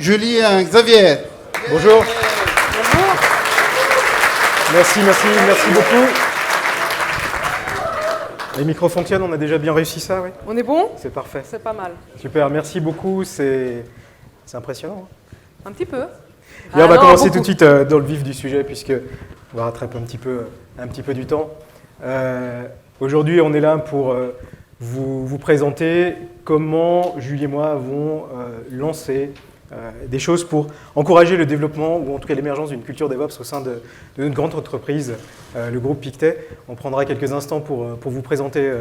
Julien, Xavier. Bonjour. Bonjour. Merci beaucoup. Les micros fonctionnent, on a déjà bien réussi ça, oui? On est bon? C'est parfait. C'est pas mal. Super, merci beaucoup, c'est impressionnant. Un petit peu. Et on va commencer tout de suite dans le vif du sujet, puisque on va rattraper un petit peu du temps. Aujourd'hui, on est là pour vous présenter comment Julie et moi avons lancé des choses pour encourager le développement, ou en tout cas l'émergence d'une culture DevOps au sein de notre grande entreprise, le groupe Pictet. On prendra quelques instants pour vous présenter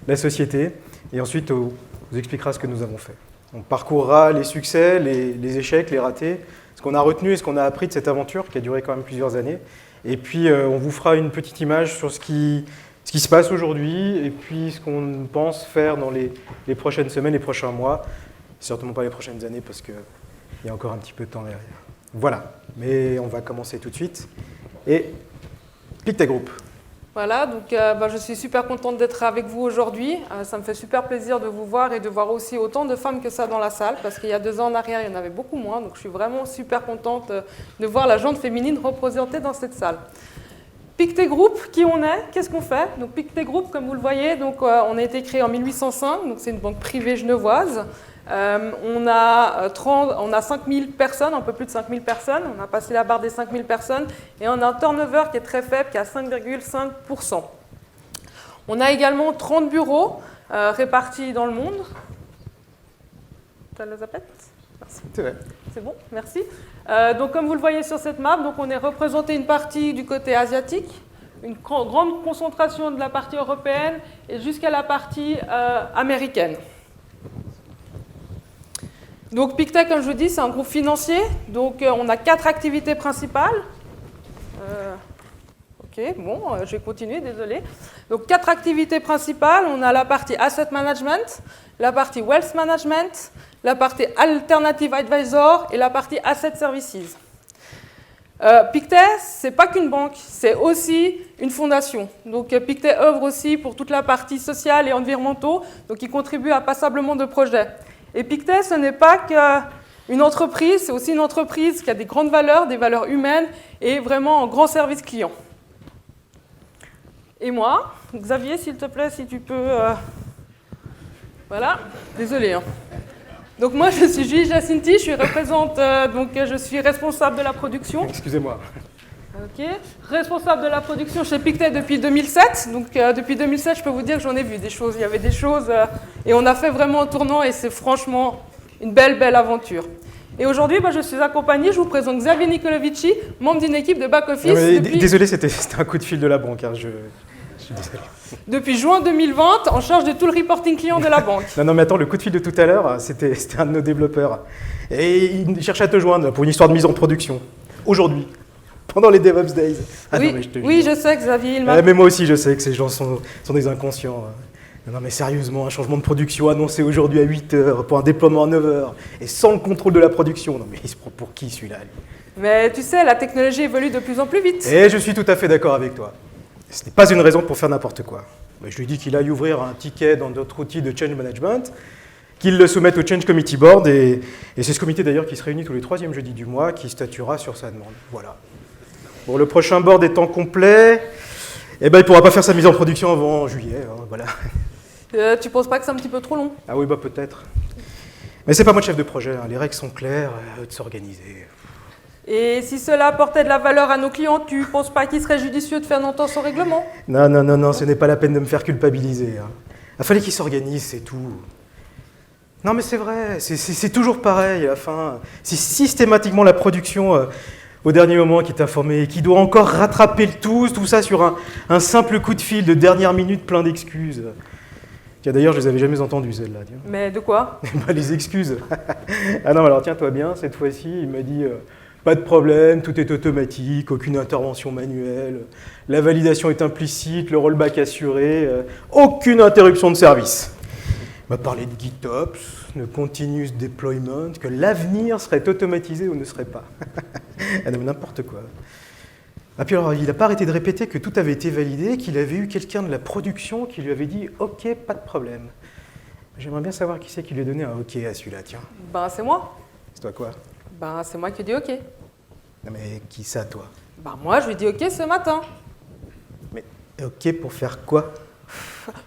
la société, et ensuite on vous expliquera ce que nous avons fait. On parcourra les succès, les échecs, les ratés, ce qu'on a retenu et ce qu'on a appris de cette aventure qui a duré quand même plusieurs années. Et puis on vous fera une petite image sur ce qui se passe aujourd'hui et puis ce qu'on pense faire dans les prochaines semaines, les prochains mois. Certainement pas les prochaines années parce qu'il y a encore un petit peu de temps derrière. Voilà, mais on va commencer tout de suite. Et Pictet Group. Voilà, donc je suis super contente d'être avec vous aujourd'hui. Ça me fait super plaisir de vous voir et de voir aussi autant de femmes que ça dans la salle, parce qu'il y a 2 ans en arrière, il y en avait beaucoup moins. Donc je suis vraiment super contente de voir la gente féminine représentée dans cette salle. Pictet Group, qui on est, qu'est-ce qu'on fait? Donc Pictet Group, comme vous le voyez, donc, on a été créé en 1805, donc c'est une banque privée genevoise. On a 5000 personnes, un peu plus de 5000 personnes, on a passé la barre des 5000 personnes et on a un turnover qui est très faible, qui est à 5,5%. On a également 30 bureaux répartis dans le monde. Ça les appelle? C'est bon, merci. Donc comme vous le voyez sur cette map, donc on est représenté une partie du côté asiatique, une grande concentration de la partie européenne et jusqu'à la partie américaine. Donc Pictet, comme je vous dis, c'est un groupe financier. Donc on a 4 activités principales. Je vais continuer, désolé. Donc 4 activités principales. On a la partie Asset Management, la partie Wealth Management, la partie Alternative Advisor et la partie Asset Services. Pictet, ce n'est pas qu'une banque, c'est aussi une fondation. Donc Pictet œuvre aussi pour toute la partie sociale et environnementale, donc il contribue à passablement de projets. Et Pictet, ce n'est pas qu'une entreprise, c'est aussi une entreprise qui a des grandes valeurs, des valeurs humaines et vraiment un grand service client. Et moi, Xavier, s'il te plaît, si tu peux... Voilà, désolé. Hein. Donc moi, je suis Julie Jacinti, je suis responsable de la production. Excusez-moi. Ok. Responsable de la production chez Pictet depuis 2007. Donc depuis 2007, je peux vous dire que j'en ai vu des choses. Il y avait des choses et on a fait vraiment un tournant et c'est franchement une belle aventure. Et aujourd'hui, je suis accompagnée, je vous présente Xavier Nicolovici, membre d'une équipe de back-office. Désolé, c'était un coup de fil de la banque. Hein, je suis désolé. Depuis juin 2020, en charge de tout le reporting client de la banque. Non, mais attends, le coup de fil de tout à l'heure, c'était un de nos développeurs. Et il cherche à te joindre pour une histoire de mise en production. Aujourd'hui. Pendant les DevOps Days. Je sais, Xavier. Mais moi aussi, je sais que ces gens sont des inconscients. Non, mais sérieusement, un changement de production annoncé aujourd'hui à 8h pour un déploiement à 9h et sans le contrôle de la production. Non, mais il se prend pour qui celui-là? Mais tu sais, la technologie évolue de plus en plus vite. Et je suis tout à fait d'accord avec toi. Ce n'est pas une raison pour faire n'importe quoi. Je lui dis qu'il aille ouvrir un ticket dans notre outil de change management, qu'il le soumette au Change Committee Board et c'est ce comité d'ailleurs qui se réunit tous les 3e jeudis du mois qui statuera sur sa demande. Voilà. Bon, le prochain board étant complet, il ne pourra pas faire sa mise en production avant juillet. Hein, voilà. Tu ne penses pas que c'est un petit peu trop long? Ah oui, peut-être. Mais c'est pas moi le chef de projet, hein. Les règles sont claires, de s'organiser. Et si cela apportait de la valeur à nos clients, tu ne penses pas qu'il serait judicieux de faire entendre son règlement? Non, ce n'est pas la peine de me faire culpabiliser. Hein. Il fallait qu'ils s'organisent, c'est tout. Non mais c'est vrai, c'est toujours pareil à la fin. C'est systématiquement la production... au dernier moment qui est informé et qui doit encore rattraper le tout ça sur un simple coup de fil de dernière minute plein d'excuses. Tiens, d'ailleurs, je les avais jamais entendues, celles-là. Mais de quoi? Les excuses. Ah non, alors tiens-toi bien, cette fois-ci, il m'a dit pas de problème, tout est automatique, aucune intervention manuelle, la validation est implicite, le rollback assuré, aucune interruption de service. Il m'a parlé de GitOps, de Continuous Deployment, que l'avenir serait automatisé ou ne serait pas. Ah non, mais n'importe quoi. Ah puis alors, il n'a pas arrêté de répéter que tout avait été validé, qu'il avait eu quelqu'un de la production qui lui avait dit « Ok, pas de problème ». J'aimerais bien savoir qui c'est qui lui a donné un « Ok » à celui-là, tiens. C'est moi. C'est toi quoi? Ben, c'est moi qui ai dit OK. Non mais qui ça, toi? Ben, moi, je lui ai dit OK ce matin. Mais OK pour faire quoi?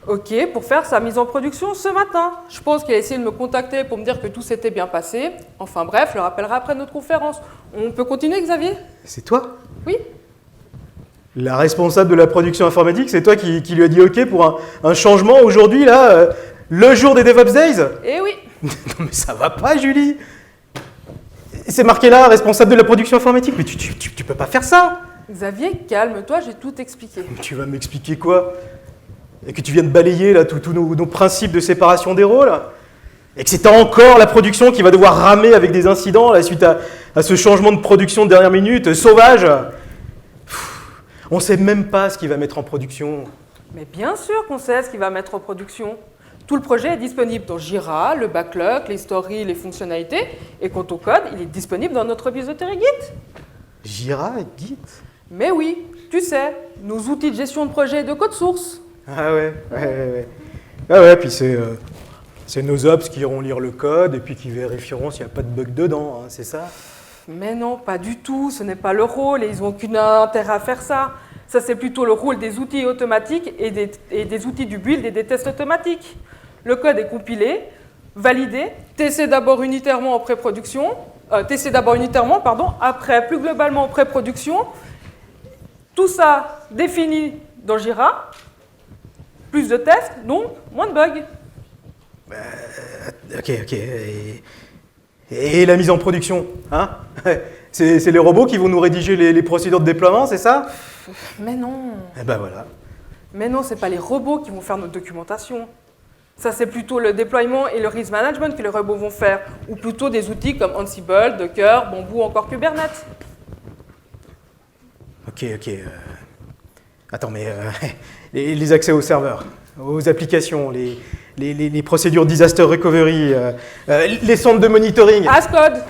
OK pour faire sa mise en production ce matin. Je pense qu'il a essayé de me contacter pour me dire que tout s'était bien passé. Enfin bref, je le rappellerai après notre conférence. On peut continuer, Xavier? C'est toi? Oui. La responsable de la production informatique, c'est toi qui lui as dit OK pour un changement aujourd'hui, là, le jour des DevOps Days? Eh oui. Non mais ça va pas, Julie. C'est marqué là, responsable de la production informatique, mais tu peux pas faire ça. Xavier, calme-toi, j'ai tout expliqué. Tu vas m'expliquer quoi? Et que tu viens de balayer là tous nos principes de séparation des rôles? Et que c'est encore la production qui va devoir ramer avec des incidents là, suite à ce changement de production de dernière minute, sauvage? On ne sait même pas ce qu'il va mettre en production. Mais bien sûr qu'on sait ce qu'il va mettre en production. Tout le projet est disponible dans Jira, le backlog, les stories, les fonctionnalités. Et quant au code, il est disponible dans notre repository Git. Jira et Git? Mais oui, tu sais, nos outils de gestion de projet et de code source. Ah ouais. Ah ouais, puis c'est nos ops qui iront lire le code et puis qui vérifieront s'il n'y a pas de bug dedans, hein, c'est ça? Mais non, pas du tout, ce n'est pas leur rôle et ils n'ont aucun intérêt à faire ça. Ça, c'est plutôt le rôle des outils automatiques et des outils du build et des tests automatiques. Le code est compilé, validé, testé d'abord unitairement en pré-production, après plus globalement en pré-production. Tout ça défini dans Jira, plus de tests, donc moins de bugs. Ok. Et la mise en production, hein? C'est les robots qui vont nous rédiger les procédures de déploiement, c'est ça? Mais non. Eh ben voilà. Mais non, ce n'est pas les robots qui vont faire notre documentation. Ça, c'est plutôt le déploiement et le risk management que les robots vont faire, ou plutôt des outils comme Ansible, Docker, Bamboo, encore Kubernetes. Ok. Attends, mais les accès aux serveurs, aux applications, les procédures disaster recovery, les centres de monitoring. As-code.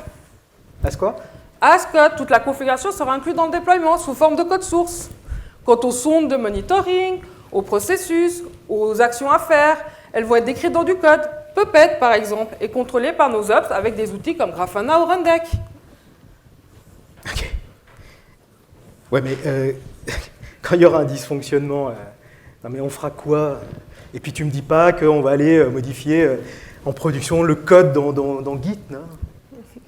As quoi? As-code, toute la configuration sera inclue dans le déploiement sous forme de code source. Quant aux sondes de monitoring, aux processus, aux actions à faire, elles vont être décrites dans du code, Puppet par exemple, et contrôlées par nos ops avec des outils comme Grafana ou Rundeck. Ok. Ouais, mais quand il y aura un dysfonctionnement, non mais on fera quoi? Et puis tu me dis pas qu'on va aller modifier en production le code dans Git, non?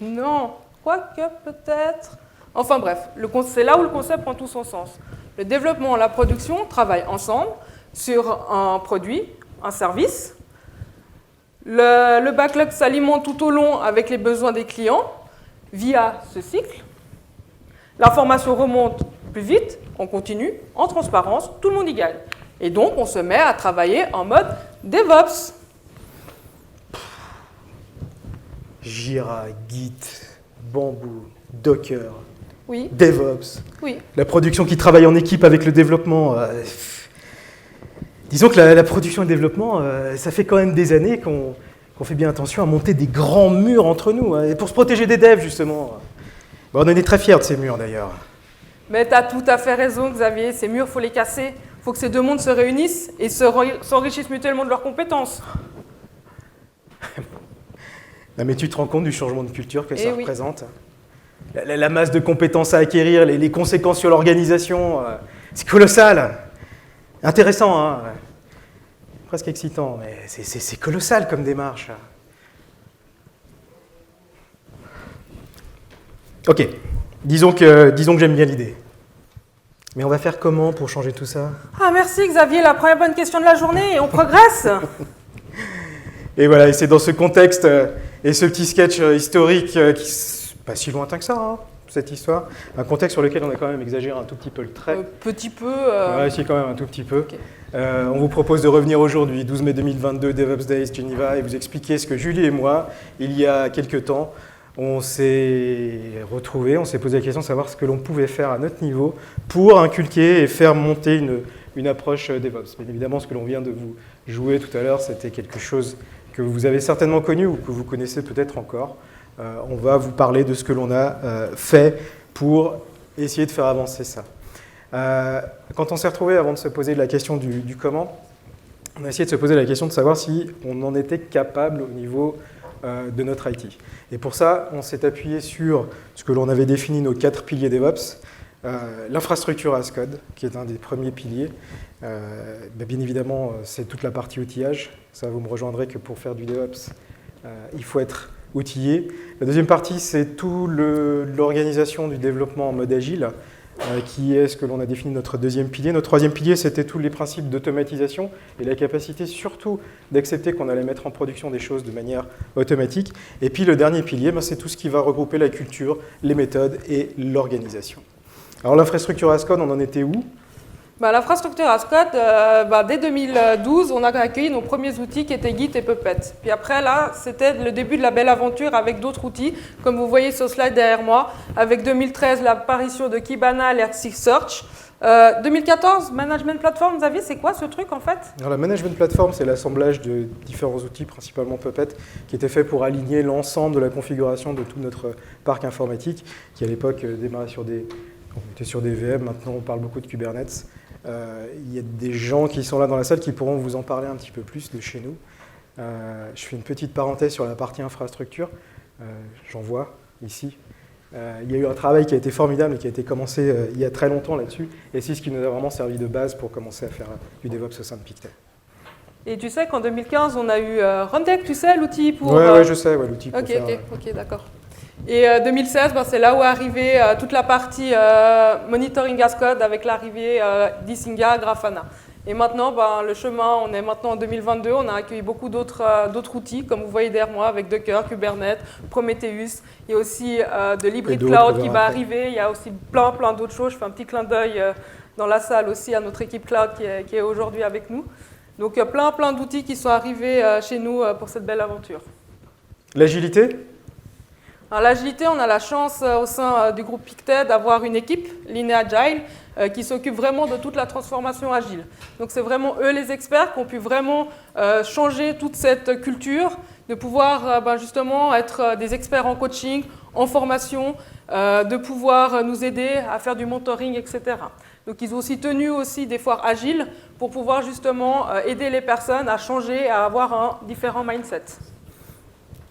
Non, quoique peut-être. Enfin bref, c'est là où le concept prend tout son sens. Le développement et la production travaillent ensemble sur un produit, un service. Le backlog s'alimente tout au long avec les besoins des clients via ce cycle. L'information remonte plus vite, on continue, en transparence, tout le monde y gagne. Et donc, on se met à travailler en mode DevOps. Jira, Git, Bamboo, Docker, Oui, DevOps. oui. La production qui travaille en équipe avec le développement. Disons que la production et le développement, ça fait quand même des années qu'on fait bien attention à monter des grands murs entre nous, hein, et pour se protéger des devs, justement. Bon, on en est très fiers de ces murs, d'ailleurs. Mais tu as tout à fait raison, Xavier. Ces murs, il faut les casser. Il faut que ces deux mondes se réunissent et s'enrichissent mutuellement de leurs compétences. Non, mais tu te rends compte du changement de culture que ça oui. représente? La masse de compétences à acquérir, les conséquences sur l'organisation, c'est colossal. Intéressant, hein? Presque excitant, mais c'est colossal comme démarche. Ok, disons que j'aime bien l'idée. Mais on va faire comment pour changer tout ça? Ah, merci, Xavier. La première bonne question de la journée et on progresse. Et voilà, et c'est dans ce contexte et ce petit sketch historique qui n'est pas si lointain que ça, hein, cette histoire, un contexte sur lequel on a quand même exagéré un tout petit peu le trait. Petit peu. Ouais, si, quand même un tout petit peu. Ok. On vous propose de revenir aujourd'hui, 12 mai 2022, DevOps Days Geneva, et vous expliquer ce que Julie et moi, il y a quelques temps, on s'est retrouvés, on s'est posé la question de savoir ce que l'on pouvait faire à notre niveau pour inculquer et faire monter une approche DevOps. Bien évidemment, ce que l'on vient de vous jouer tout à l'heure, c'était quelque chose que vous avez certainement connu ou que vous connaissez peut-être encore. On va vous parler de ce que l'on a fait pour essayer de faire avancer ça. Quand on s'est retrouvé avant de se poser la question du comment, on a essayé de se poser la question de savoir si on en était capable au niveau de notre IT. Et pour ça, on s'est appuyé sur ce que l'on avait défini nos 4 piliers DevOps, l'infrastructure as code, qui est un des premiers piliers. Bien évidemment, c'est toute la partie outillage. Ça, vous me rejoindrez que pour faire du DevOps, il faut être outillé. La deuxième partie, c'est tout l'organisation du développement en mode agile, qui est ce que l'on a défini notre deuxième pilier. Notre troisième pilier, c'était tous les principes d'automatisation et la capacité surtout d'accepter qu'on allait mettre en production des choses de manière automatique. Et puis le dernier pilier, c'est tout ce qui va regrouper la culture, les méthodes et l'organisation. Alors l'infrastructure as code, on en était où ? L'infrastructure as code, dès 2012, on a accueilli nos premiers outils qui étaient Git et Puppet. Puis après, là, c'était le début de la belle aventure avec d'autres outils, comme vous voyez sur le slide derrière moi, avec 2013, l'apparition de Kibana, Elasticsearch. 2014, Management Platform, Xavier, c'est quoi ce truc en fait ? Alors, la Management Platform, c'est l'assemblage de différents outils, principalement Puppet, qui était fait pour aligner l'ensemble de la configuration de tout notre parc informatique, qui à l'époque démarrait sur des... On était sur des VM, maintenant on parle beaucoup de Kubernetes. Il y a des gens qui sont là dans la salle qui pourront vous en parler un petit peu plus de chez nous. Je fais une petite parenthèse sur la partie infrastructure. J'en vois ici. Il y a eu un travail qui a été formidable et qui a été commencé il y a très longtemps là-dessus. Et c'est ce qui nous a vraiment servi de base pour commencer à faire du DevOps au sein de Pictet. Et tu sais qu'en 2015, on a eu Rundeck, tu sais, l'outil pour... Oui, je sais, l'outil pour faire... Ok, d'accord. Et 2016, c'est là où est arrivée toute la partie monitoring as code avec l'arrivée d'Isinga, Grafana. Et maintenant, le chemin, on est maintenant en 2022, on a accueilli beaucoup d'autres outils, comme vous voyez derrière moi, avec Docker, Kubernetes, Prometheus. Il y a aussi de l'hybrid cloud qui va arriver, il y a aussi plein d'autres choses. Je fais un petit clin d'œil dans la salle aussi à notre équipe cloud qui est aujourd'hui avec nous. Donc plein d'outils qui sont arrivés chez nous pour cette belle aventure. L'agilité ? Alors, l'agilité, on a la chance au sein du groupe Pictet d'avoir une équipe, Lean Agile, qui s'occupe vraiment de toute la transformation agile. Donc c'est vraiment eux les experts qui ont pu vraiment changer toute cette culture, de pouvoir justement être des experts en coaching, en formation, de pouvoir nous aider à faire du mentoring, etc. Donc ils ont aussi tenu des foires agiles pour pouvoir justement aider les personnes à changer, à avoir un différent mindset.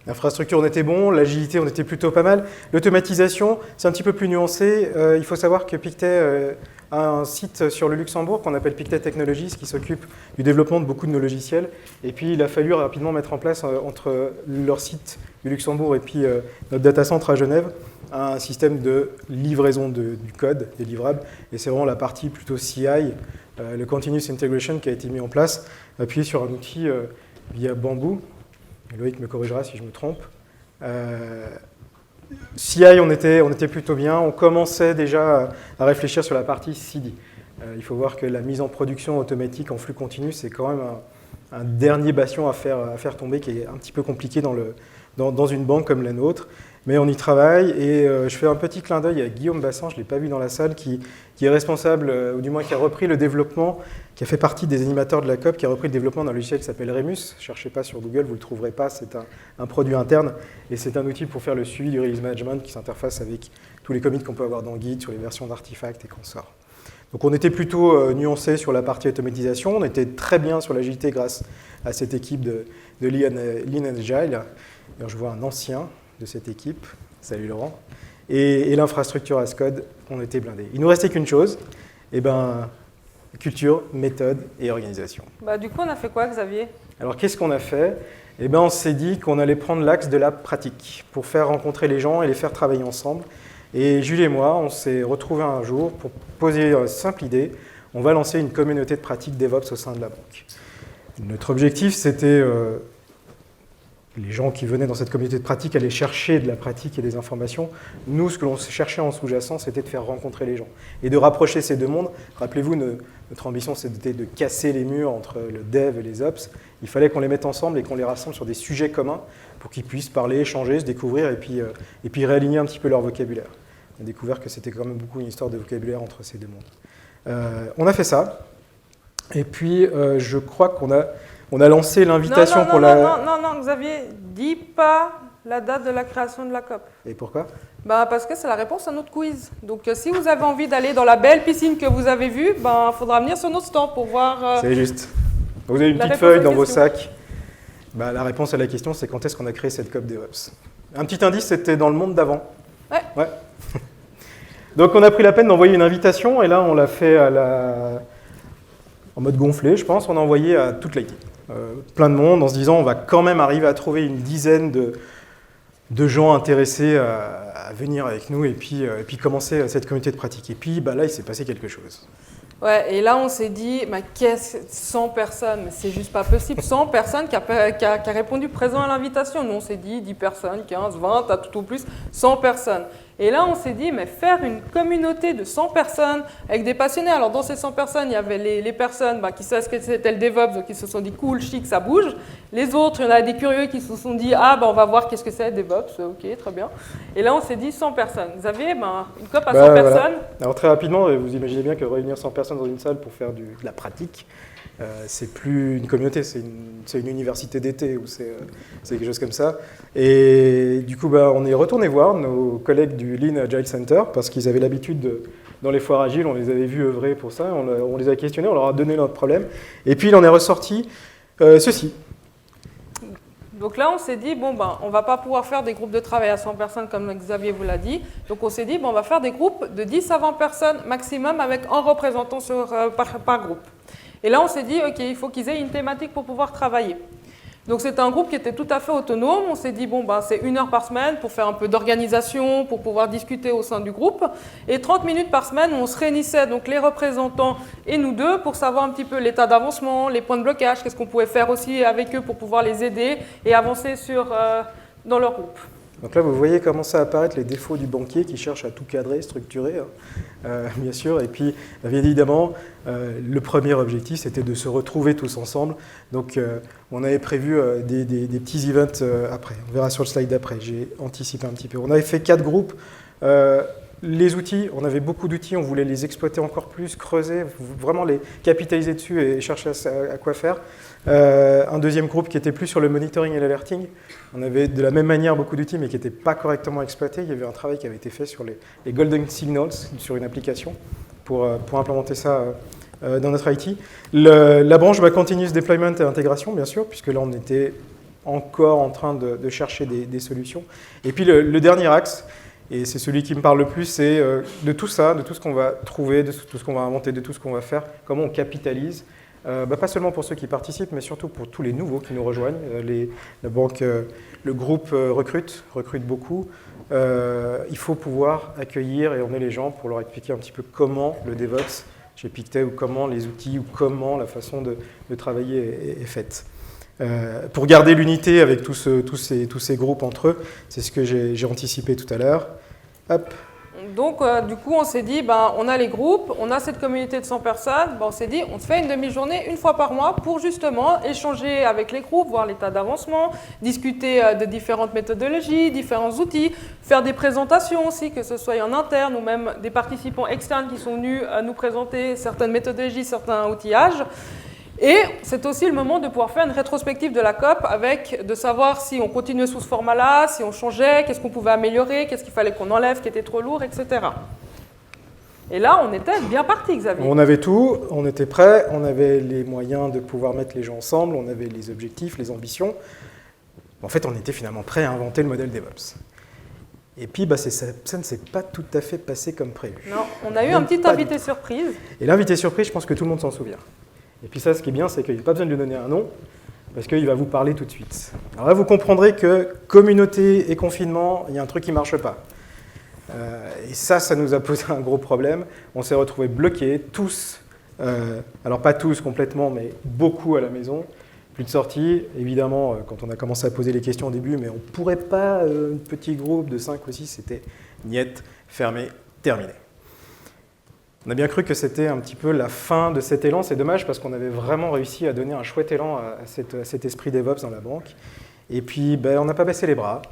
L'infrastructure, on était bon, l'agilité, on était plutôt pas mal. L'automatisation, c'est un petit peu plus nuancé. Il faut savoir que Pictet a un site sur le Luxembourg qu'on appelle Pictet Technologies, qui s'occupe du développement de beaucoup de nos logiciels. Et puis, il a fallu rapidement mettre en place, entre leur site du Luxembourg et puis notre data center à Genève, un système de livraison du code, des livrables. Et c'est vraiment la partie plutôt CI, le Continuous Integration, qui a été mis en place, appuyé sur un outil via Bamboo. Loïc me corrigera si je me trompe. CI, on était plutôt bien. On commençait déjà à réfléchir sur la partie CD. Il faut voir que la mise en production automatique en flux continu, c'est quand même un dernier bastion à faire tomber qui est un petit peu compliqué dans une banque comme la nôtre. Mais on y travaille et je fais un petit clin d'œil à Guillaume Bassan, je ne l'ai pas vu dans la salle, qui est responsable, ou du moins qui a repris le développement, qui a fait partie des animateurs de la COP, qui a repris le développement d'un logiciel qui s'appelle Remus. Ne cherchez pas sur Google, vous ne le trouverez pas, c'est un produit interne et c'est un outil pour faire le suivi du release management qui s'interface avec tous les commits qu'on peut avoir dans Git, sur les versions d'artefacts et consorts. Donc on était plutôt nuancé sur la partie automatisation, on était très bien sur l'agilité grâce à cette équipe de Lean Agile. Alors, je vois un ancien de cette équipe, salut Laurent, et l'infrastructure as code, on était blindés. Il ne nous restait qu'une chose, culture, méthode et organisation. Du coup, on a fait quoi, Xavier ? Alors, qu'est-ce qu'on a fait ? On s'est dit qu'on allait prendre l'axe de la pratique pour faire rencontrer les gens et les faire travailler ensemble. Et Julie et moi, on s'est retrouvés un jour pour poser une simple idée. On va lancer une communauté de pratique DevOps au sein de la banque. Notre objectif, c'était les gens qui venaient dans cette communauté de pratique allaient chercher de la pratique et des informations. Nous, ce que l'on cherchait en sous-jacent, c'était de faire rencontrer les gens et de rapprocher ces deux mondes. Rappelez-vous, notre ambition, c'était de casser les murs entre le dev et les ops. Il fallait qu'on les mette ensemble et qu'on les rassemble sur des sujets communs pour qu'ils puissent parler, échanger, se découvrir et puis réaligner un petit peu leur vocabulaire. On a découvert que c'était quand même beaucoup une histoire de vocabulaire entre ces deux mondes. On a fait ça. Et puis, je crois qu'on a lancé l'invitation pour la... Non, Xavier, dis pas la date de la création de la COP. Et pourquoi ? Parce que c'est la réponse à notre quiz. Donc, si vous avez envie d'aller dans la belle piscine que vous avez vue, il faudra venir sur notre stand pour voir... C'est juste. Vous avez une petite feuille dans vos sacs. La réponse à la question, c'est quand est-ce qu'on a créé cette COP DevOps. Un petit indice, c'était dans le monde d'avant. Ouais. Donc on a pris la peine d'envoyer une invitation, et là on l'a fait en mode gonflé, je pense. On a envoyé à toute l'IT. Plein de monde, en se disant on va quand même arriver à trouver une dizaine de gens intéressés à venir avec nous et puis commencer cette communauté de pratique. Et puis là, il s'est passé quelque chose. Ouais, et là, on s'est dit, 100 personnes, mais c'est juste pas possible. 100 personnes qui a répondu présent à l'invitation. Nous, on s'est dit 10 personnes, 15, 20, à tout au plus, 100 personnes. Et là, on s'est dit, mais faire une communauté de 100 personnes avec des passionnés. Alors, dans ces 100 personnes, il y avait les personnes qui savaient ce que c'était le DevOps, donc qui se sont dit, cool, chic, ça bouge. Les autres, il y en a des curieux qui se sont dit, on va voir qu'est-ce que c'est DevOps, ok, très bien. Et là, on s'est dit 100 personnes. Vous avez une COP à 100 personnes. Alors, très rapidement, vous imaginez bien que réunir 100 personnes dans une salle pour faire de la pratique, c'est plus une communauté, c'est une université d'été ou c'est quelque chose comme ça. Et du coup, on est retourné voir nos collègues du Lean Agile Center parce qu'ils avaient l'habitude, dans les foires agiles, on les avait vus œuvrer pour ça, on les a questionnés, on leur a donné notre problème. Et puis, il en est ressorti ceci. Donc là, on s'est dit, on ne va pas pouvoir faire des groupes de travail à 100 personnes comme Xavier vous l'a dit. Donc on s'est dit, on va faire des groupes de 10 à 20 personnes maximum avec un représentant par groupe. Et là, on s'est dit, OK, il faut qu'ils aient une thématique pour pouvoir travailler. Donc c'était un groupe qui était tout à fait autonome. On s'est dit, c'est 1 heure par semaine pour faire un peu d'organisation, pour pouvoir discuter au sein du groupe. Et 30 minutes par semaine, on se réunissait, donc les représentants et nous deux, pour savoir un petit peu l'état d'avancement, les points de blocage, qu'est-ce qu'on pouvait faire aussi avec eux pour pouvoir les aider et avancer dans leur groupe. Donc là, vous voyez commencer à apparaître les défauts du banquier qui cherche à tout cadrer, structurer, bien sûr. Et puis, bien évidemment, le premier objectif, c'était de se retrouver tous ensemble. Donc, on avait prévu des petits events après. On verra sur le slide d'après. J'ai anticipé un petit peu. On avait fait 4 groupes. Les outils, on avait beaucoup d'outils, on voulait les exploiter encore plus, creuser, vraiment les capitaliser dessus et chercher à quoi faire. Un deuxième groupe qui était plus sur le monitoring et l'alerting. On avait de la même manière beaucoup d'outils mais qui n'étaient pas correctement exploités. Il y avait un travail qui avait été fait sur les golden signals, sur une application, pour implémenter ça dans notre IT. La branche continuous deployment et intégration, bien sûr, puisque là on était encore en train de chercher des solutions. Et puis le dernier axe, et c'est celui qui me parle le plus, c'est de tout ça, de tout ce qu'on va trouver, de tout ce qu'on va inventer, de tout ce qu'on va faire, comment on capitalise, pas seulement pour ceux qui participent, mais surtout pour tous les nouveaux qui nous rejoignent. La banque, le groupe recrute beaucoup. Il faut pouvoir accueillir et emmener les gens pour leur expliquer un petit peu comment le DevOps chez Pictet, ou comment les outils, ou comment la façon de travailler est faite. Pour garder l'unité avec tous ces groupes entre eux, c'est ce que j'ai anticipé tout à l'heure. Hop. Donc, du coup, on s'est dit, on a les groupes, on a cette communauté de 100 personnes, on s'est dit, on se fait une demi-journée une fois par mois pour justement échanger avec les groupes, voir l'état d'avancement, discuter de différentes méthodologies, différents outils, faire des présentations aussi, que ce soit en interne ou même des participants externes qui sont venus nous présenter certaines méthodologies, certains outillages. Et c'est aussi le moment de pouvoir faire une rétrospective de la COP de savoir si on continuait sous ce format-là, si on changeait, qu'est-ce qu'on pouvait améliorer, qu'est-ce qu'il fallait qu'on enlève qui était trop lourd, etc. Et là, on était bien parti, Xavier. On avait tout, on était prêts, on avait les moyens de pouvoir mettre les gens ensemble, on avait les objectifs, les ambitions. En fait, on était finalement prêts à inventer le modèle DevOps. Et puis, ça ne s'est pas tout à fait passé comme prévu. Non, on a eu un petit invité surprise. Et l'invité surprise, je pense que tout le monde s'en souvient. Et puis ça, ce qui est bien, c'est qu'il n'y a pas besoin de lui donner un nom, parce qu'il va vous parler tout de suite. Alors là, vous comprendrez que communauté et confinement, il y a un truc qui ne marche pas. Et ça nous a posé un gros problème. On s'est retrouvés bloqués, tous, alors pas tous complètement, mais beaucoup à la maison. Plus de sortie, évidemment, quand on a commencé à poser les questions au début, mais on ne pourrait pas, un petit groupe de 5 ou 6, c'était niet, fermé, terminé. On a bien cru que c'était un petit peu la fin de cet élan. C'est dommage parce qu'on avait vraiment réussi à donner un chouette élan à cet esprit DevOps dans la banque. Et puis, on n'a pas baissé les bras.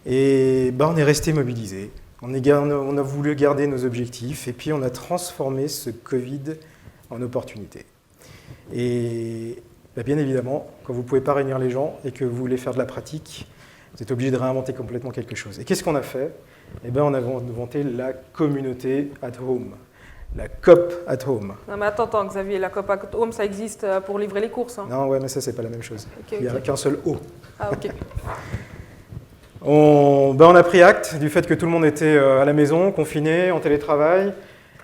Et on est resté mobilisé. On a voulu garder nos objectifs. Et puis, on a transformé ce Covid en opportunité. Et bien évidemment, quand vous ne pouvez pas réunir les gens et que vous voulez faire de la pratique, vous êtes obligé de réinventer complètement quelque chose. Et qu'est-ce qu'on a fait ? On a inventé la communauté at home. la COP at Home. Non mais attends, Xavier, la COP at Home, ça existe pour livrer les courses. Hein. Non, ouais, mais ça, c'est pas la même chose. Okay, Il n'y a qu'un seul O. Ah, ok. On a pris acte du fait que tout le monde était à la maison, confiné, en télétravail,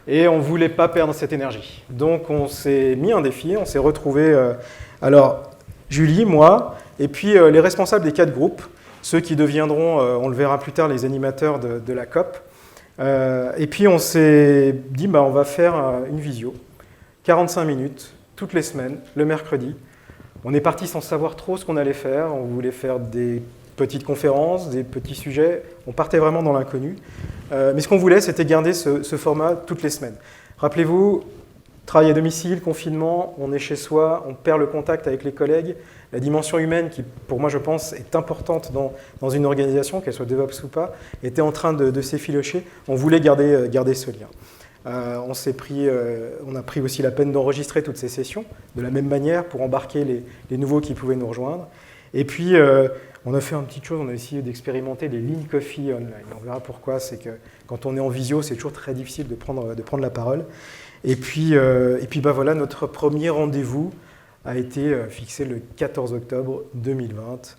et on ne voulait pas perdre cette énergie. Donc on s'est mis un défi, on s'est retrouvés, alors Julie, moi, et puis les responsables des 4 groupes, ceux qui deviendront, on le verra plus tard, les animateurs de la COP. Et puis on s'est dit, on va faire une visio, 45 minutes, toutes les semaines, le mercredi. On est parti sans savoir trop ce qu'on allait faire, on voulait faire des petites conférences, des petits sujets, on partait vraiment dans l'inconnu. Mais ce qu'on voulait, c'était garder ce format toutes les semaines. Rappelez-vous, travail à domicile, confinement, on est chez soi, on perd le contact avec les collègues. La dimension humaine, qui pour moi je pense est importante dans une organisation, qu'elle soit DevOps ou pas, était en train de s'effilocher. On voulait garder ce lien. On a pris aussi la peine d'enregistrer toutes ces sessions, de la même manière, pour embarquer les nouveaux qui pouvaient nous rejoindre. Et puis, on a fait une petite chose, on a essayé d'expérimenter les Lean Coffee online. On verra pourquoi, c'est que quand on est en visio, c'est toujours très difficile de prendre la parole. Et puis voilà, notre premier rendez-vous a été fixé le 14 octobre 2020.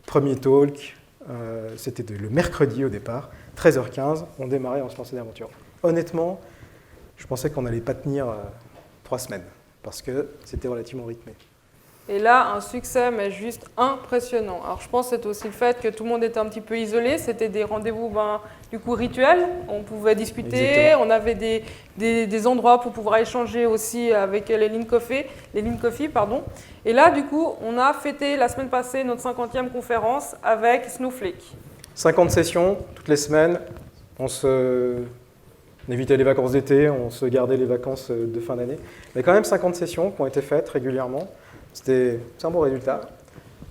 Premier talk, c'était le mercredi au départ, 13h15, on démarrait, on se lançait d'aventure. Honnêtement, je pensais qu'on n'allait pas tenir 3 semaines, parce que c'était relativement rythmé. Et là, un succès, mais juste impressionnant. Alors, je pense que c'est aussi le fait que tout le monde était un petit peu isolé. C'était des rendez-vous du coup rituels. On pouvait discuter, exactement. On avait des endroits pour pouvoir échanger aussi avec les Lean Coffee. Et là, du coup, on a fêté la semaine passée notre 50e conférence avec Snowflake. 50 sessions toutes les semaines. On évitait les vacances d'été, on se gardait les vacances de fin d'année. Mais quand même 50 sessions qui ont été faites régulièrement. C'est un bon résultat.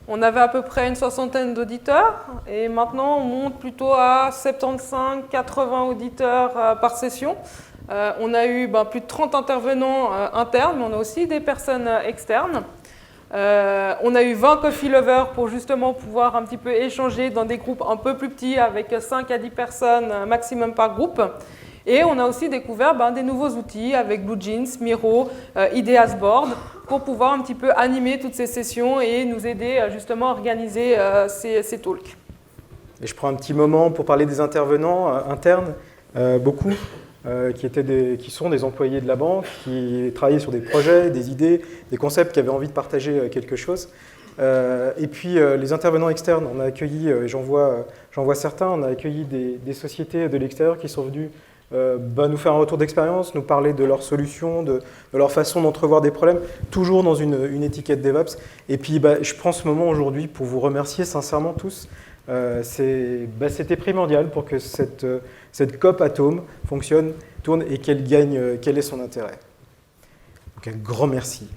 On avait à peu près une 60aine d'auditeurs et maintenant on monte plutôt à 75-80 auditeurs par session. On a eu plus de 30 intervenants internes, mais on a aussi des personnes externes. On a eu 20 coffee lovers pour justement pouvoir un petit peu échanger dans des groupes un peu plus petits avec 5 à 10 personnes maximum par groupe. Et on a aussi découvert des nouveaux outils avec BlueJeans, Miro, Ideas Board pour pouvoir un petit peu animer toutes ces sessions et nous aider justement à organiser ces talks. Et je prends un petit moment pour parler des intervenants internes, beaucoup, qui sont des employés de la banque, qui travaillaient sur des projets, des idées, des concepts, qui avaient envie de partager quelque chose. Et puis les intervenants externes, on a accueilli, j'en vois certains, on a accueilli des sociétés de l'extérieur qui sont venues nous faire un retour d'expérience, nous parler de leurs solutions, de leur façon d'entrevoir des problèmes, toujours dans une étiquette DevOps. Et puis je prends ce moment aujourd'hui pour vous remercier sincèrement tous. C'était primordial pour que cette COP Atome fonctionne, tourne et qu'elle gagne, quel est son intérêt. Donc un grand merci.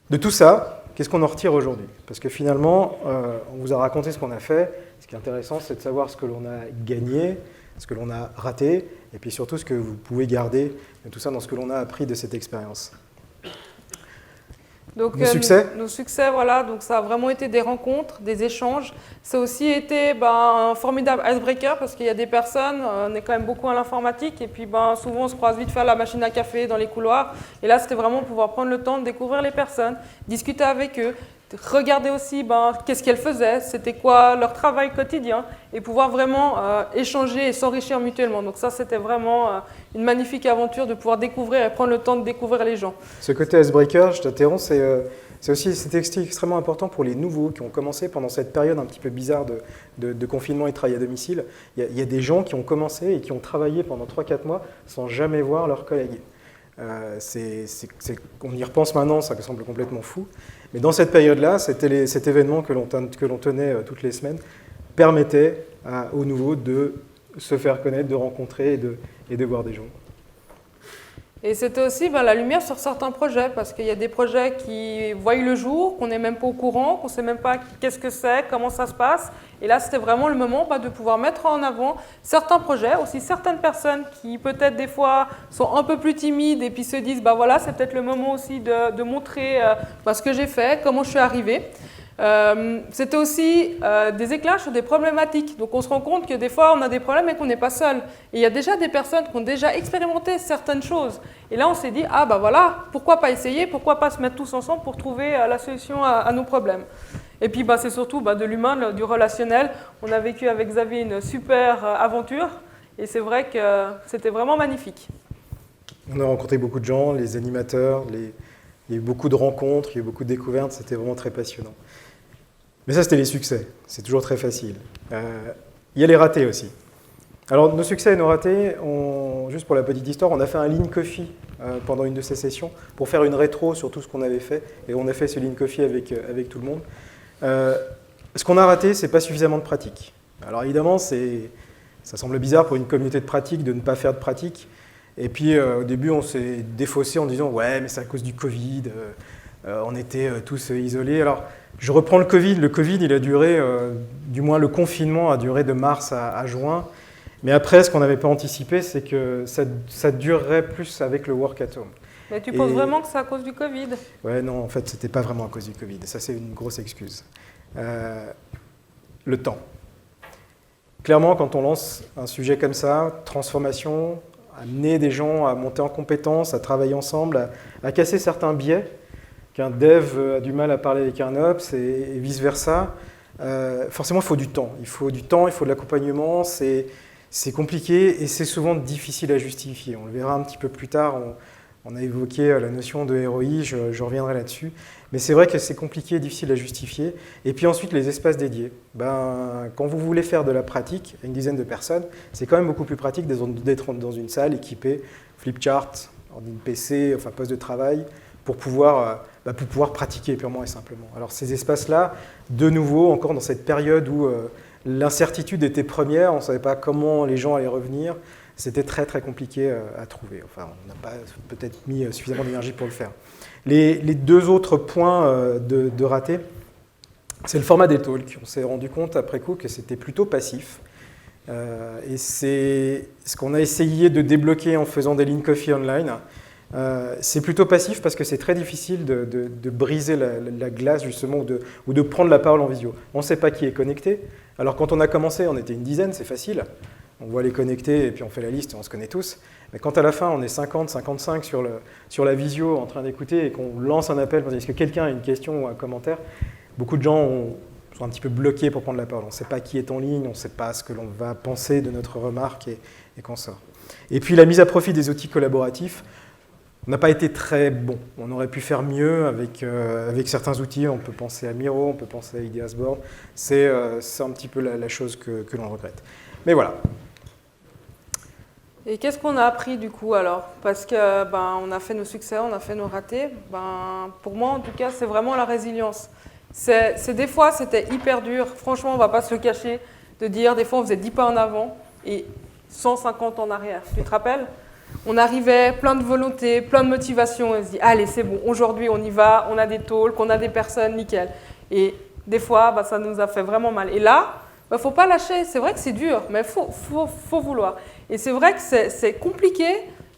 De tout ça, qu'est-ce qu'on en retire aujourd'hui? Parce que finalement, on vous a raconté ce qu'on a fait. Ce qui est intéressant, c'est de savoir ce que l'on a gagné, ce que l'on a raté, et puis surtout ce que vous pouvez garder, tout ça dans ce que l'on a appris de cette expérience. Donc, nos succès, voilà, donc ça a vraiment été des rencontres, des échanges. Ça a aussi été un formidable icebreaker parce qu'il y a des personnes, on est quand même beaucoup à l'informatique, et puis souvent on se croise vite faire la machine à café dans les couloirs. Et là, c'était vraiment pouvoir prendre le temps de découvrir les personnes, discuter avec eux, regarder aussi qu'est-ce qu'elles faisaient, c'était quoi leur travail quotidien, et pouvoir vraiment échanger et s'enrichir mutuellement. Donc ça, c'était vraiment une magnifique aventure de pouvoir découvrir et prendre le temps de découvrir les gens. Ce côté icebreaker, je t'interromps, c'était extrêmement important pour les nouveaux qui ont commencé pendant cette période un petit peu bizarre de confinement et de travail à domicile. Il y a des gens qui ont commencé et qui ont travaillé pendant 3-4 mois sans jamais voir leurs collègues. On y repense maintenant, ça semble complètement fou. Mais dans cette période-là, cet événement que l'on tenait toutes les semaines permettait aux nouveaux de se faire connaître, de rencontrer et de voir des gens. Et c'était aussi la lumière sur certains projets, parce qu'il y a des projets qui voient le jour, qu'on n'est même pas au courant, qu'on ne sait même pas qu'est-ce que c'est, comment ça se passe. Et là, c'était vraiment le moment de pouvoir mettre en avant certains projets, aussi certaines personnes qui peut-être des fois sont un peu plus timides et puis se disent voilà, c'est peut-être le moment aussi de montrer ce que j'ai fait, comment je suis arrivée. C'était aussi des éclairs sur des problématiques. Donc on se rend compte que des fois on a des problèmes et qu'on n'est pas seul. Et il y a déjà des personnes qui ont déjà expérimenté certaines choses. Et là on s'est dit, ah bah voilà, pourquoi pas essayer, pourquoi pas se mettre tous ensemble pour trouver la solution à nos problèmes. Et puis c'est surtout de l'humain, du relationnel. On a vécu avec Xavier une super aventure et c'est vrai que c'était vraiment magnifique. On a rencontré beaucoup de gens, les animateurs, il y a eu beaucoup de rencontres, il y a eu beaucoup de découvertes, c'était vraiment très passionnant. Mais ça, c'était les succès. C'est toujours très facile. Il y a les ratés aussi. Alors, nos succès et nos ratés, juste pour la petite histoire, on a fait un Lean Coffee pendant une de ces sessions pour faire une rétro sur tout ce qu'on avait fait. Et on a fait ce Lean Coffee avec tout le monde. Ce qu'on a raté, c'est pas suffisamment de pratique. Alors, évidemment, ça semble bizarre pour une communauté de pratique de ne pas faire de pratique. Et puis, au début, on s'est défaussé en disant « Ouais, mais c'est à cause du Covid. On était tous isolés. » Alors, je reprends le Covid. Le Covid, il a duré, du moins le confinement a duré de mars à juin. Mais après, ce qu'on n'avait pas anticipé, c'est que ça durerait plus avec le work at home. Mais tu penses vraiment que c'est à cause du Covid? Ouais, non, en fait, c'était pas vraiment à cause du Covid. Ça, c'est une grosse excuse. Le temps. Clairement, quand on lance un sujet comme ça, transformation, amener des gens à monter en compétences, à travailler ensemble, à casser certains biais, qu'un dev a du mal à parler avec un ops et vice-versa, forcément, il faut du temps. Il faut du temps, il faut de l'accompagnement, c'est compliqué et c'est souvent difficile à justifier. On le verra un petit peu plus tard, on a évoqué la notion de ROI, je reviendrai là-dessus. Mais c'est vrai que c'est compliqué et difficile à justifier. Et puis ensuite, les espaces dédiés. Quand vous voulez faire de la pratique, une dizaine de personnes, c'est quand même beaucoup plus pratique d'être dans une salle équipée, flipchart, ordinateur PC, enfin poste de travail, pour pouvoir pratiquer purement et simplement. Alors ces espaces-là, de nouveau, encore dans cette période où l'incertitude était première, on ne savait pas comment les gens allaient revenir, c'était très très compliqué à trouver. Enfin, on n'a pas peut-être mis suffisamment d'énergie pour le faire. Les deux autres points de raté, c'est le format des talks. On s'est rendu compte après coup que c'était plutôt passif. Et c'est ce qu'on a essayé de débloquer en faisant des Lean Coffee online. C'est plutôt passif parce que c'est très difficile de briser la glace justement ou de prendre la parole en visio. On ne sait pas qui est connecté. Alors quand on a commencé, on était une dizaine, c'est facile. On voit les connectés et puis on fait la liste et on se connaît tous. Mais quand à la fin on est 50, 55 sur la visio en train d'écouter et qu'on lance un appel, est-ce que quelqu'un a une question ou un commentaire, beaucoup de gens sont un petit peu bloqués pour prendre la parole. On ne sait pas qui est en ligne, on ne sait pas ce que l'on va penser de notre remarque et qu'on sort. Et puis la mise à profit des outils collaboratifs, on n'a pas été très bon. On aurait pu faire mieux avec certains outils. On peut penser à Miro, on peut penser à Ideasboard. C'est un petit peu la chose que l'on regrette. Mais voilà. Et qu'est-ce qu'on a appris du coup alors? Parce que on a fait nos succès, on a fait nos ratés. Pour moi en tout cas, c'est vraiment la résilience. Des fois, c'était hyper dur. Franchement, on ne va pas se le cacher. De dire, des fois, on faisait 10 pas en avant et 150 en arrière. Tu te rappelles? On arrivait plein de volonté, plein de motivation. Et on se dit, allez, c'est bon, aujourd'hui, on y va. On a des talks, on a des personnes, nickel. Et des fois, ça nous a fait vraiment mal. Et là, il ne faut pas lâcher. C'est vrai que c'est dur, mais il faut vouloir. Et c'est vrai que c'est compliqué,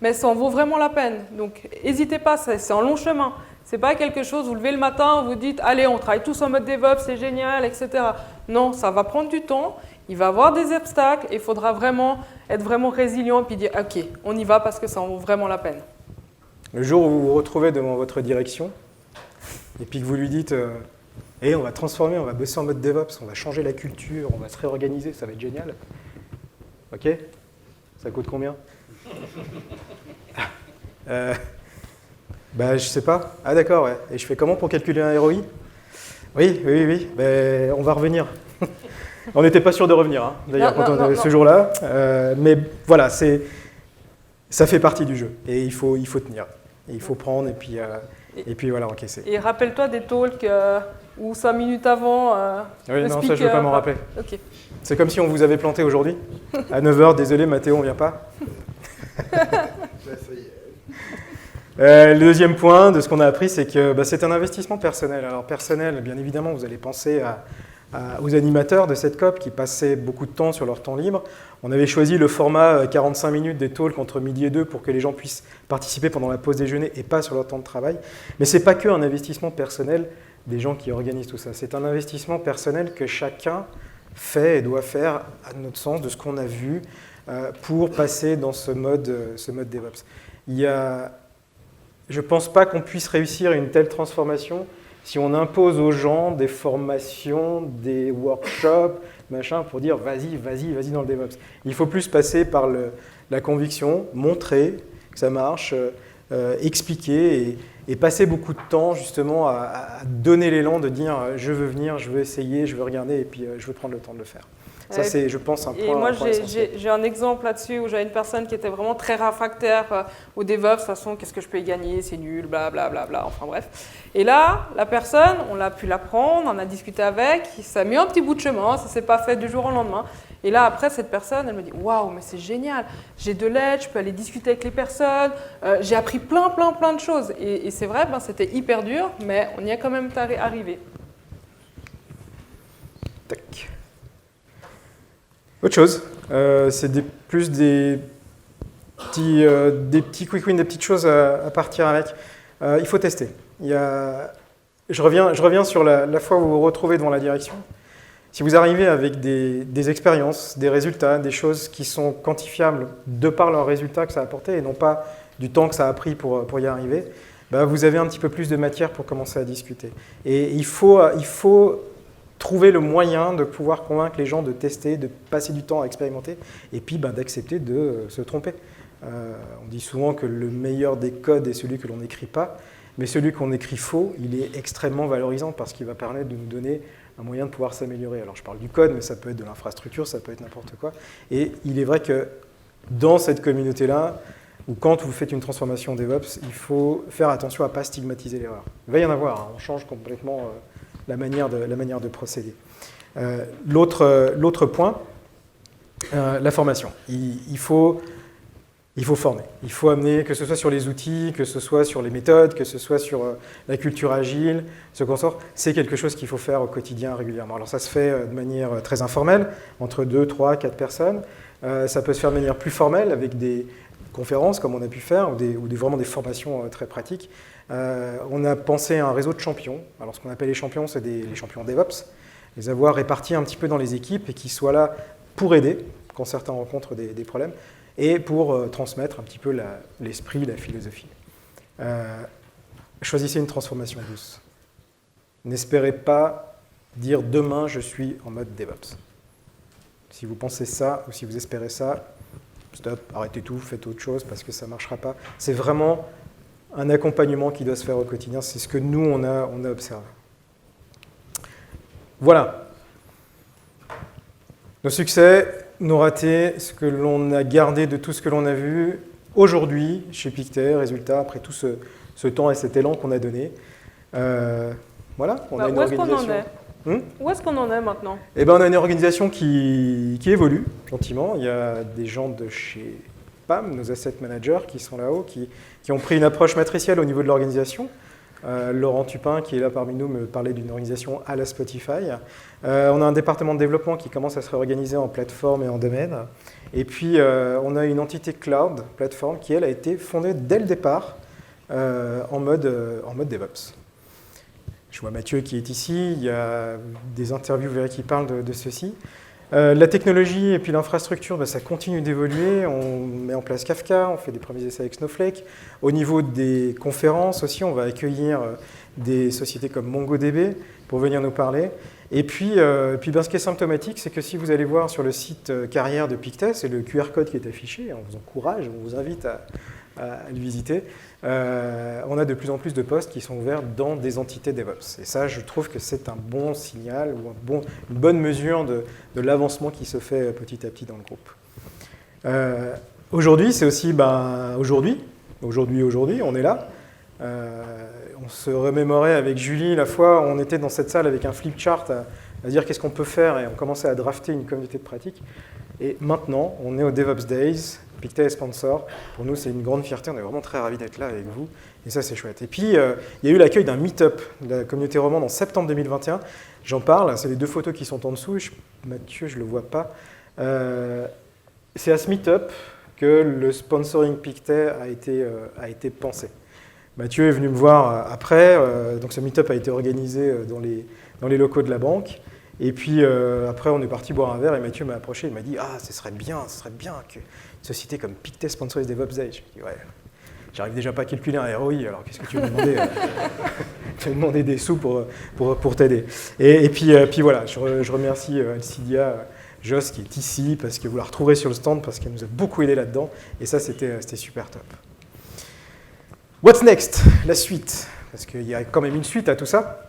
mais ça en vaut vraiment la peine. Donc, n'hésitez pas, c'est un long chemin. Ce n'est pas quelque chose, vous levez le matin, vous dites, allez, on travaille tous en mode DevOps, c'est génial, etc. Non, ça va prendre du temps, il va y avoir des obstacles, et il faudra vraiment être vraiment résilient et puis dire, ok, on y va parce que ça en vaut vraiment la peine. Le jour où vous vous retrouvez devant votre direction, et puis que vous lui dites, on va transformer, on va bosser en mode DevOps, on va changer la culture, on va se réorganiser, ça va être génial. Ok? Ça coûte combien? Je sais pas. Ah d'accord, ouais. Et je fais comment pour calculer un ROI? Oui. On va revenir. On n'était pas sûr de revenir, hein, d'ailleurs, ce jour-là. Mais voilà, ça fait partie du jeu. Et il faut tenir. Et il faut prendre et puis voilà, encaisser. Et rappelle-toi des talks où 5 minutes avant... oui, non, ça je ne veux pas m'en rappeler. Okay. C'est comme si on vous avait planté aujourd'hui. À 9h, désolé, Mathéo, on ne vient pas. Le deuxième point de ce qu'on a appris, c'est que c'est un investissement personnel. Alors personnel, bien évidemment, vous allez penser aux animateurs de cette COP qui passaient beaucoup de temps sur leur temps libre. On avait choisi le format 45 minutes des talks entre midi et 2 pour que les gens puissent participer pendant la pause déjeuner et pas sur leur temps de travail. Mais ce n'est pas qu'un investissement personnel, des gens qui organisent tout ça. C'est un investissement personnel que chacun fait et doit faire, à notre sens, de ce qu'on a vu, pour passer dans ce mode DevOps. Je ne pense pas qu'on puisse réussir une telle transformation si on impose aux gens des formations, des workshops, machin, pour dire vas-y dans le DevOps. Il faut plus passer par la conviction, montrer que ça marche, expliquer et passer beaucoup de temps justement à donner l'élan de dire je veux venir, je veux essayer, je veux regarder et puis je veux prendre le temps de le faire. Ça, c'est, je pense, un point. Et moi, essentiel. j'ai un exemple là-dessus où j'avais une personne qui était vraiment très réfractaire au DevOps. De toute façon, qu'est-ce que je peux y gagner? C'est nul, blablabla, enfin bref. Et là, la personne, on a pu l'apprendre, on a discuté avec, ça a mis un petit bout de chemin, ça ne s'est pas fait du jour au lendemain. Et là, après, cette personne, elle me dit « Waouh, mais c'est génial, j'ai de l'aide, je peux aller discuter avec les personnes, j'ai appris plein de choses. » Et c'est vrai, c'était hyper dur, mais on y est quand même arrivé. Tac. Autre chose, c'est plus des petits quick wins, des petites choses à partir avec. Il faut tester. Je reviens sur la fois où vous vous retrouvez devant la direction. Si vous arrivez avec des expériences, des résultats, des choses qui sont quantifiables de par leurs résultats que ça a apporté et non pas du temps que ça a pris pour y arriver, vous avez un petit peu plus de matière pour commencer à discuter. Et il faut trouver le moyen de pouvoir convaincre les gens de tester, de passer du temps à expérimenter et puis d'accepter de se tromper. On dit souvent que le meilleur des codes est celui que l'on n'écrit pas, mais celui qu'on écrit faux, il est extrêmement valorisant parce qu'il va permettre de nous donner un moyen de pouvoir s'améliorer. Alors je parle du code, mais ça peut être de l'infrastructure, ça peut être n'importe quoi. Et il est vrai que dans cette communauté-là, ou quand vous faites une transformation DevOps, il faut faire attention à ne pas stigmatiser l'erreur. Il va y en avoir, hein, on change complètement la manière de procéder. L'autre point, la formation. Il faut former. Il faut amener, que ce soit sur les outils, que ce soit sur les méthodes, que ce soit sur la culture agile, ce qu'on sort, c'est quelque chose qu'il faut faire au quotidien régulièrement. Alors ça se fait de manière très informelle, entre 2, 3, 4 personnes. Ça peut se faire de manière plus formelle, avec des conférences comme on a pu faire, ou vraiment des formations très pratiques. On a pensé à un réseau de champions. Alors ce qu'on appelle les champions, c'est les champions DevOps. Les avoir répartis un petit peu dans les équipes et qui soient là pour aider quand certains rencontrent des problèmes et pour transmettre un petit peu l'esprit, la philosophie. Choisissez une transformation douce. N'espérez pas dire demain je suis en mode DevOps. Si vous pensez ça ou si vous espérez ça, stop, arrêtez tout, faites autre chose parce que ça ne marchera pas. C'est vraiment un accompagnement qui doit se faire au quotidien. C'est ce que nous, on a observé. Voilà. Nos succès, nos ratés, ce que l'on a gardé de tout ce que l'on a vu aujourd'hui chez Pictet, résultat, après tout ce temps et cet élan qu'on a donné. Voilà, on a une organisation. Où est-ce qu'on en est maintenant? On a une organisation qui évolue gentiment. Il y a des gens de chez PAM, nos asset managers, qui sont là-haut, qui ont pris une approche matricielle au niveau de l'organisation. Laurent Tupin, qui est là parmi nous, me parlait d'une organisation à la Spotify. On a un département de développement qui commence à se réorganiser en plateforme et en domaine. Et puis, on a une entité cloud, plateforme, qui, elle, a été fondée dès le départ en mode DevOps. Je vois Mathieu qui est ici, il y a des interviews, vous verrez, qui parlent de ceci. La technologie et puis l'infrastructure, ça continue d'évoluer. On met en place Kafka, on fait des premiers essais avec Snowflake. Au niveau des conférences aussi, on va accueillir des sociétés comme MongoDB pour venir nous parler. Et puis ce qui est symptomatique, c'est que si vous allez voir sur le site carrière de Pictet, c'est le QR code qui est affiché, on vous encourage, on vous invite à le visiter. On a de plus en plus de postes qui sont ouverts dans des entités DevOps. Et ça, je trouve que c'est un bon signal ou une bonne mesure de l'avancement qui se fait petit à petit dans le groupe. Aujourd'hui, c'est aussi aujourd'hui, on est là. On se remémorait avec Julie la fois où on était dans cette salle avec un flip chart à dire qu'est-ce qu'on peut faire et on commençait à drafter une communauté de pratique. Et maintenant, on est au DevOps Days. Pictet est sponsor. Pour nous, c'est une grande fierté. On est vraiment très ravis d'être là avec vous. Et ça, c'est chouette. Et puis, il y a eu l'accueil d'un meet-up de la communauté romande en septembre 2021. J'en parle. C'est les 2 photos qui sont en dessous. Mathieu, je ne le vois pas. C'est à ce meet-up que le sponsoring Pictet a été pensé. Mathieu est venu me voir après. Donc ce meet-up a été organisé dans les locaux de la banque. Et puis après, on est parti boire un verre et Mathieu m'a approché. Il m'a dit « Ah, ce serait bien qu'une société comme Pictet sponsorise DevOps Day. » Je lui ai dit « Ouais, j'arrive déjà pas à calculer un ROI, alors qu'est-ce que tu veux me demander Tu vas me demander des sous pour t'aider. » Et puis voilà, je remercie Alcidia Joss qui est ici, parce que vous la retrouverez sur le stand, parce qu'elle nous a beaucoup aidé là-dedans. Et ça, c'était super top. What's next? La suite. Parce qu'il y a quand même une suite à tout ça.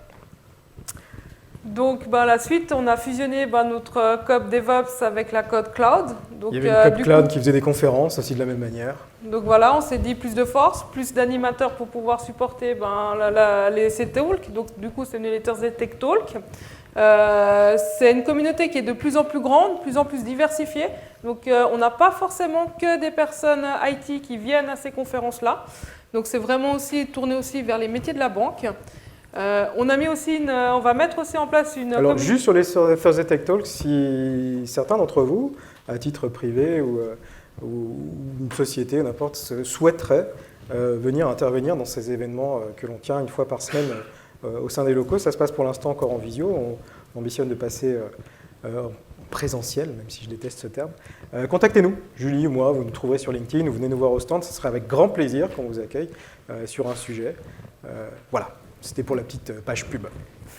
Donc, la suite, on a fusionné notre COP DevOps avec la Code Cloud. Donc, il y avait une COP Cloud qui faisait des conférences aussi de la même manière. Donc voilà, on s'est dit plus de force, plus d'animateurs pour pouvoir supporter ces talks. Donc du coup, c'est venu les Thursday Tech Talk. C'est une communauté qui est de plus en plus grande, de plus en plus diversifiée. Donc on n'a pas forcément que des personnes IT qui viennent à ces conférences-là. Donc c'est vraiment aussi tourné aussi vers les métiers de la banque. On va mettre aussi en place une... Alors juste sur les Thursday Tech Talks, si certains d'entre vous, à titre privé ou une société, n'importe, souhaiterait venir intervenir dans ces événements que l'on tient une fois par semaine au sein des locaux, ça se passe pour l'instant encore en visio. On ambitionne de passer en présentiel, même si je déteste ce terme. Contactez-nous, Julie ou moi, vous nous trouverez sur LinkedIn ou venez nous voir au stand, ce serait avec grand plaisir qu'on vous accueille sur un sujet. Voilà, c'était pour la petite page pub.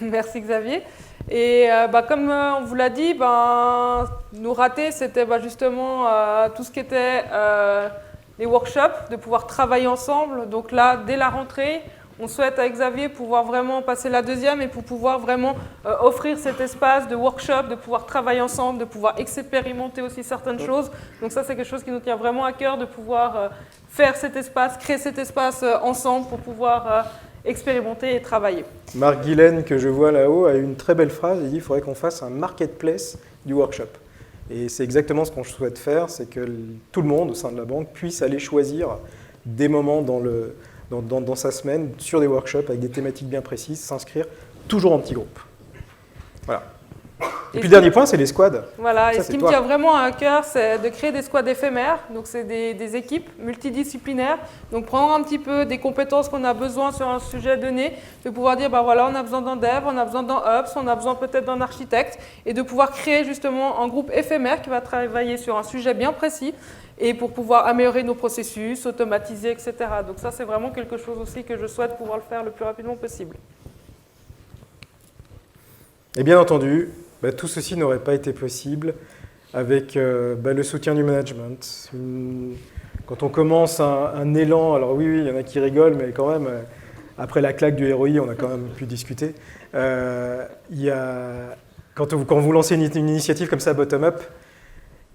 Merci Xavier. Et comme on vous l'a dit, nos ratés, c'était justement tout ce qui était les workshops, de pouvoir travailler ensemble. Donc là, dès la rentrée, on souhaite avec Xavier pouvoir vraiment passer la deuxième et pour pouvoir vraiment offrir cet espace de workshop, de pouvoir travailler ensemble, de pouvoir expérimenter aussi certaines choses. Donc ça, c'est quelque chose qui nous tient vraiment à cœur, de pouvoir faire cet espace, créer cet espace ensemble pour pouvoir expérimenter et travailler. Marc Guilaine, que je vois là-haut, a une très belle phrase. Il dit qu'il faudrait qu'on fasse un marketplace du workshop. Et c'est exactement ce qu'on souhaite faire, c'est que tout le monde au sein de la banque puisse aller choisir des moments dans sa semaine sur des workshops avec des thématiques bien précises, s'inscrire toujours en petits groupes. Voilà. Et puis le dernier point, c'est les squads. Voilà, et ce qui me tient vraiment à cœur, c'est de créer des squads éphémères. Donc c'est des équipes multidisciplinaires. Donc prendre un petit peu des compétences qu'on a besoin sur un sujet donné, de pouvoir dire, voilà, on a besoin d'un dev, on a besoin d'un ops, on a besoin peut-être d'un architecte, et de pouvoir créer justement un groupe éphémère qui va travailler sur un sujet bien précis, et pour pouvoir améliorer nos processus, automatiser, etc. Donc ça, c'est vraiment quelque chose aussi que je souhaite pouvoir le faire le plus rapidement possible. Et bien entendu, tout ceci n'aurait pas été possible avec le soutien du management. Quand on commence un élan, alors oui, il y en a qui rigolent, mais quand même, après la claque du ROI, on a quand même pu discuter. Quand vous lancez une initiative comme ça, bottom-up,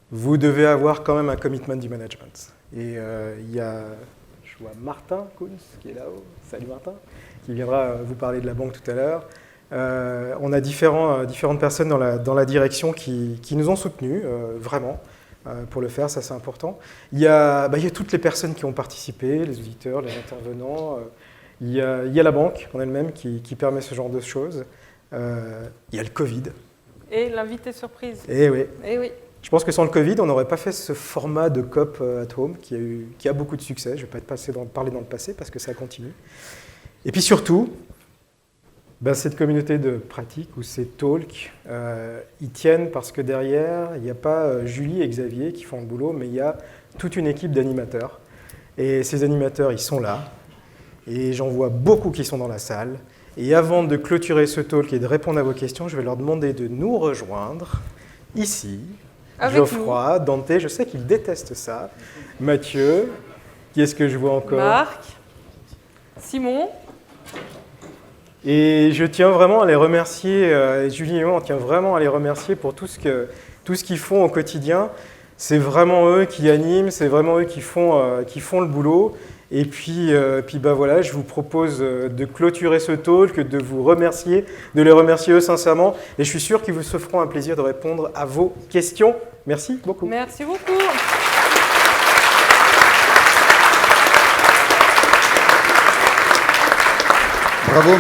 vous devez avoir quand même un commitment du management. Et je vois Martin Kunz qui est là-haut. Salut Martin, qui viendra vous parler de la banque tout à l'heure. On a différentes personnes dans la direction qui nous ont soutenus, vraiment, pour le faire, ça c'est important. Il y a toutes les personnes qui ont participé, les auditeurs, les intervenants. Il y a la banque en elle-même qui permet ce genre de choses. Il y a le Covid. Et l'invité surprise. Eh oui. Eh oui. Je pense que sans le Covid, on n'aurait pas fait ce format de COP at Home qui a beaucoup de succès. Je ne vais pas parler dans le passé parce que ça continue. Et puis surtout, cette communauté de pratique ou ces talks, ils tiennent parce que derrière, il n'y a pas Julie et Xavier qui font le boulot, mais il y a toute une équipe d'animateurs. Et ces animateurs, ils sont là. Et j'en vois beaucoup qui sont dans la salle. Et avant de clôturer ce talk et de répondre à vos questions, je vais leur demander de nous rejoindre ici. Avec Geoffroy, Dante, je sais qu'il déteste ça. Mathieu, qui est-ce que je vois encore? Marc, Simon. Et je tiens vraiment à les remercier, Julie et moi, on tient vraiment à les remercier pour tout ce qu'ils font au quotidien. C'est vraiment eux qui animent, c'est vraiment eux qui font le boulot. Et puis voilà, je vous propose de clôturer ce talk, de vous remercier, de les remercier eux sincèrement. Et je suis sûr qu'ils vous se feront un plaisir de répondre à vos questions. Merci beaucoup. Merci beaucoup. Bravo.